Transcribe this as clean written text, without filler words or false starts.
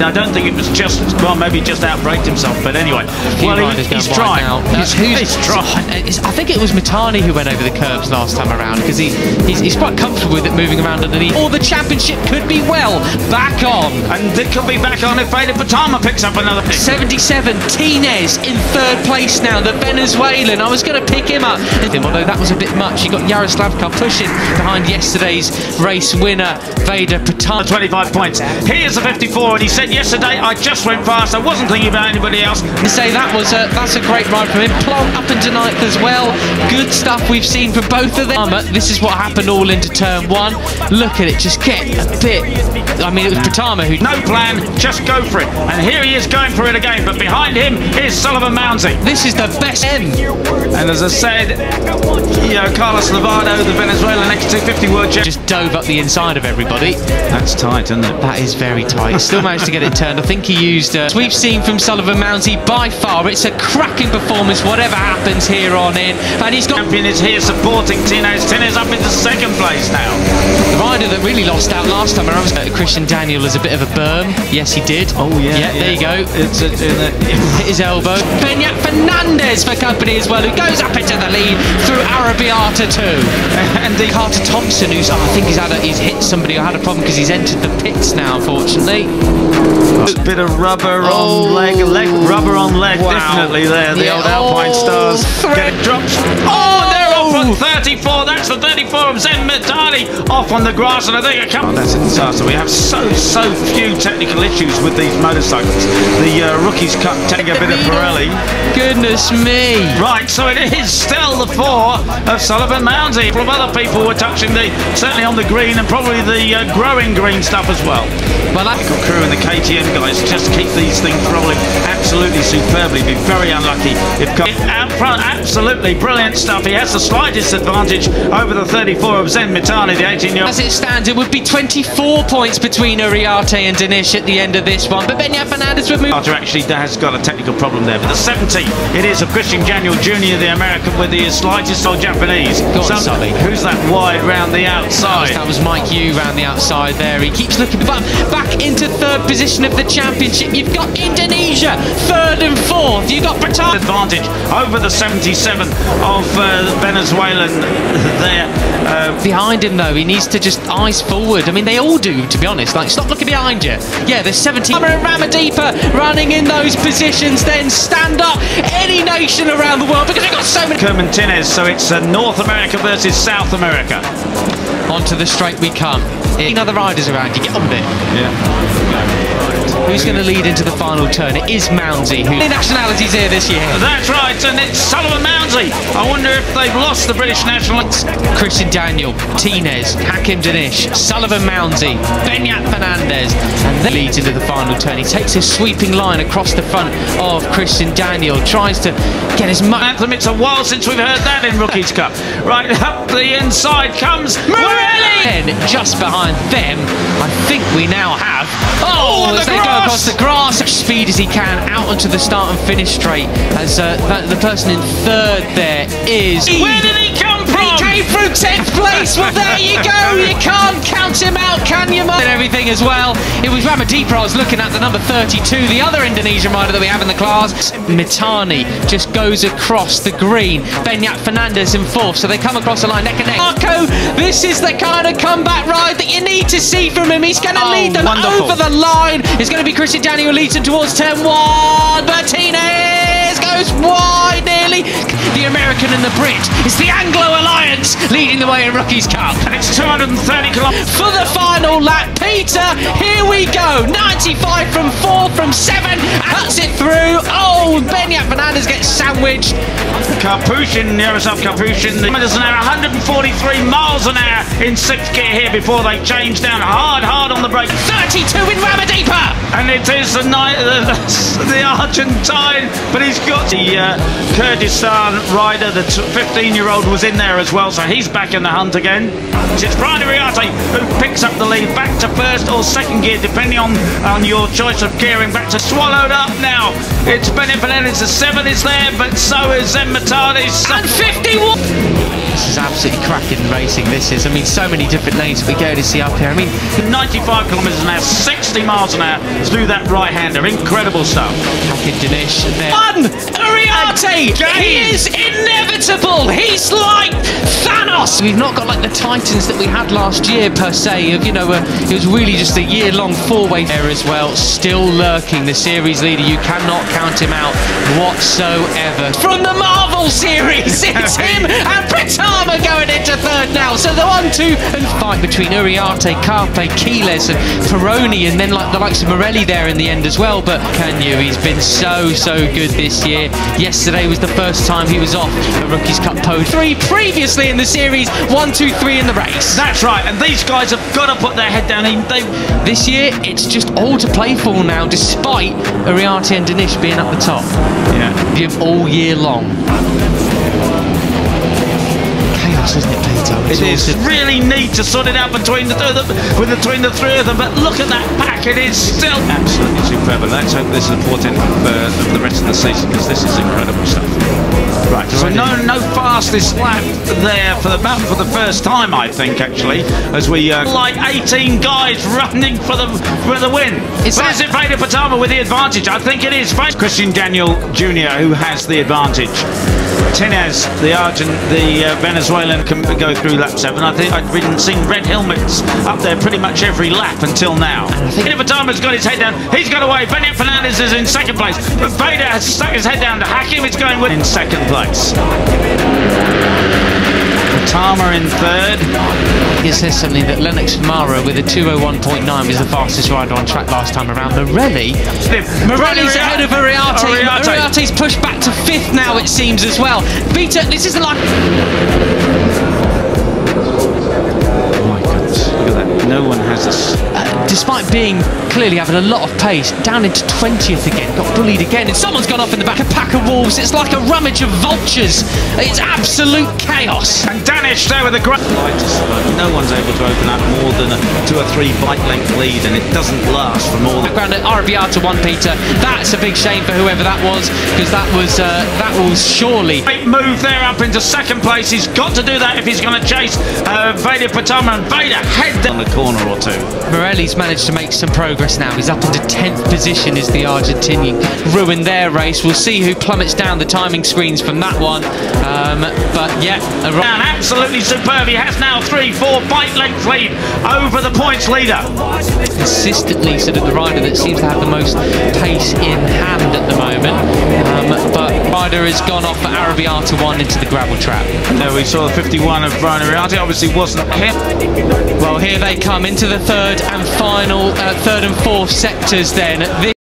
I don't think it was just, well, maybe just outbraked himself, but anyway. Well, he's trying. He's trying. I think it was Mitani who went over the curbs last time around, because he's quite comfortable with it moving around underneath. Or the championship could be back on. And it could be back on if Veda Pratama picks up another pick. 77, Tinez in third place now, the Venezuelan. I was going to pick him up, although that was a bit much. You got Yaroslavka pushing behind yesterday's race winner, Veda Pratama. 25 points. He is a 54, and he said yesterday, I just went fast. I wasn't thinking about anybody else. To say that's a great ride from him. Plonk up into ninth as well. Good stuff we've seen from both of them. This is what happened all into turn one. Look at it, just get a bit. I mean, it was Pratama who. No plan, just go for it. And here he is going for it again. But behind him is Sullivan Mounsey. This is the best end. And as I said, you know, Carlos Lovato, the Venezuelan X250 World Champion, just dove up the inside of everybody. That's tight, isn't it? That is very tight. Still managed to get it turned. I think he used. We've seen from Sullivan Mounsey by far. It's a cracking performance, whatever happens here on in. And he's got. Champion is here supporting Tinez. Tinez up into second place now. The rider that really lost out last time around was Christian Daniel as a bit of a berm. Yes, he did. Oh yeah. Yeah, there you go. It's hit his elbow. Beñat Fernandez for company as well, who goes up into the lead through Arabiata too. And the Carter Thompson, who's I think he's hit somebody or had a problem because he's entered the pits now, unfortunately. A bit of rubber on leg, rubber on leg, wow. Definitely there. The old Alpine stars get it dropped. Oh, they're off on 34. That's the 34 of Zen Mitani off on the grass, and I think that's a disaster. We have so few technical issues with these motorcycles. The Rookies Cup take a bit of Pirelli. Goodness me. Right, so it is still the 4 of Sullivan Mounsey. A couple of other people were touching certainly on the green, and probably the growing green stuff as well. Well, that crew and the KTM guys just keep these things rolling absolutely superbly. Be very unlucky if out front. Absolutely brilliant stuff. He has the slightest advantage over the 34 of Zen Mitani, the 18-year-old. As it stands, it would be 24 points between Uriarte and Danish at the end of this one. But Beñat Fernandez would move. Arthur actually has got a technical problem there. But the 70, it is of Christian Daniel Jr., the American, with the slightest old Japanese. Go on, Sully. Who's that wide round the outside? That was Mike Yu round the outside there. He keeps looking back into third position of the championship. You've got Indonesia third and fourth. You've got Pratama advantage over the 77 of Venezuelan there. Behind him though, he needs to just eyes forward. I mean, they all do, to be honest. Like, stop looking behind you. Yeah, there's 17. Ramadeepa running in those positions. Then stand up, any nation around the world, because we've got so many. Kerman Tinez, so it's North America versus South America. Onto the straight we come. Other riders around you, get on with it. Yeah. Who's going to lead into the final turn? It is Mounsey, who nationalities here this year. That's right, and it's Sullivan Mounsey. I wonder if they've lost the British national. Christian Daniel, Tinez, Hakim Danish, Sullivan Mounsey, Beñat Fernandez, and then leads into the final turn. He takes a sweeping line across the front of Christian Daniel, tries to get as much. Anthem, it's a while since we've heard that in Rookies Cup. Right up the inside comes Morelli! And just behind them, I think we now have. Oh, as they go across the grass, such speed as he can out onto the start and finish straight. As the person in third there is. Where did he come from? He came through 10th place. Well, there you go. You can't count him out, can you, Mark? And everything as well. It was Ramadeepa I was looking at, the number 32, the other Indonesian rider that we have in the class. Mitani just goes across the green. Beñat Fernandez in fourth, so they come across the line neck and neck. Marco, this is the kind of comeback ride that you need to see from him. He's going to lead them over the line. It's going to be Christian Daniel leads him towards turn 1. Martinez goes wide nearly. The American and the Brit. It's the Anglo Alliance leading the way in Rookies Cup. And it's 230 kilometers for the final lap. Peter, here we go. 95 from 4 from 7. Cuts it through. Oh, Beñat Fernandez gets sandwiched. Capuchin, Yaroslav Capuchin, the kilometers an hour, 143 miles an hour in 6th gear here before they change down hard on the brake. 32 in Ramadeepa. And it is the Argentine, but he's got the Kyrgyzstan rider, the 15-year-old was in there as well, so he's back in the hunt again. It's Brian Uriarte who picks up the lead back to first or second gear, depending on your choice of gearing. Back to swallowed up now. It's Bennett Fernandez, the 7 is there, but so is Matani. And 51! This is absolutely cracking racing, this is. I mean, so many different lanes we go to see up here. I mean, 95 kilometres an hour, 60 miles an hour through that right-hander. Incredible stuff. Hakim Dinesh there. Uriarte! He is inevitable! He's like Thanos! We've not got like the titans that we had last year, per se. You know, it was really just a year-long four-way there as well. Still lurking, the series leader. You cannot count him out whatsoever. From the Marvel series, it's him and Pratama going into third now. So the 1-2 and fight between Uriarte, Carpe, Quiles and Peroni, and then like the likes of Morelli there in the end as well. But can you? He's been so good this year. Yesterday was the first time he was off a Rookies Cup podium. 3 previously in the series, 1, 2, 3 in the race. That's right, and these guys have got to put their head down. This year, it's just all to play for now, despite Uriarte and Dinesh being up the top. Yeah. Give all year long. Chaos, isn't it, Peter? It is really neat to sort it out between the between the three of them, but look at that pack, it is still absolutely superb. Let's hope this is a portent for the rest of the season, because this is incredible stuff. Right, so no fastest lap there for the first time, I think, actually, as we like 18 guys running for the win. Is it Veda Pratama with the advantage? I think it is. Christian Daniel Jr. who has the advantage. Tenez, the Venezuelan, can go through lap 7. I think I've seen red helmets up there pretty much every lap until now. Veda Pratama's got his head down. He's got away. Bennett Fernandez is in second place, but Veda has stuck his head down to Hakim. It's going in second place. Pratama in third. It says something that Lennox Mara with a 2:01.9 was the fastest rider on track last time around. Morelli's ahead of Uriarte. Uriarte's pushed back to 5th now, it seems, as well. Peter, this isn't like... Oh my goodness, look at that. No one has this. Despite being clearly having a lot of pace, down into 20th again, got bullied again, and someone's gone off in the back. A pack of wolves. It's like a rummage of vultures. It's absolute chaos. And Danish there with a great... No one's able to open up more than a 2 or 3 bike length lead, and it doesn't last for more than... Background at Arbiata 1, Peter. That's a big shame for whoever that was, because that was surely... Great move there up into second place. He's got to do that if he's going to chase Veda Pratama, and Veda head down the corner or two. Morelli's managed to make some progress now. He's up into 10th position as the Argentinian. Ruined their race. We'll see who plummets down the timing screens from that one. But yeah, absolutely superb. He has now 3-4 bike length lead over the points leader. Consistently sort of the rider that seems to have the most pace in hand at the moment. But rider has gone off for Arbiata 1 into the gravel trap. There we saw the 51 of Brian Uriarte. Obviously wasn't him. Well, here they come into the third and final, third and fourth sectors then.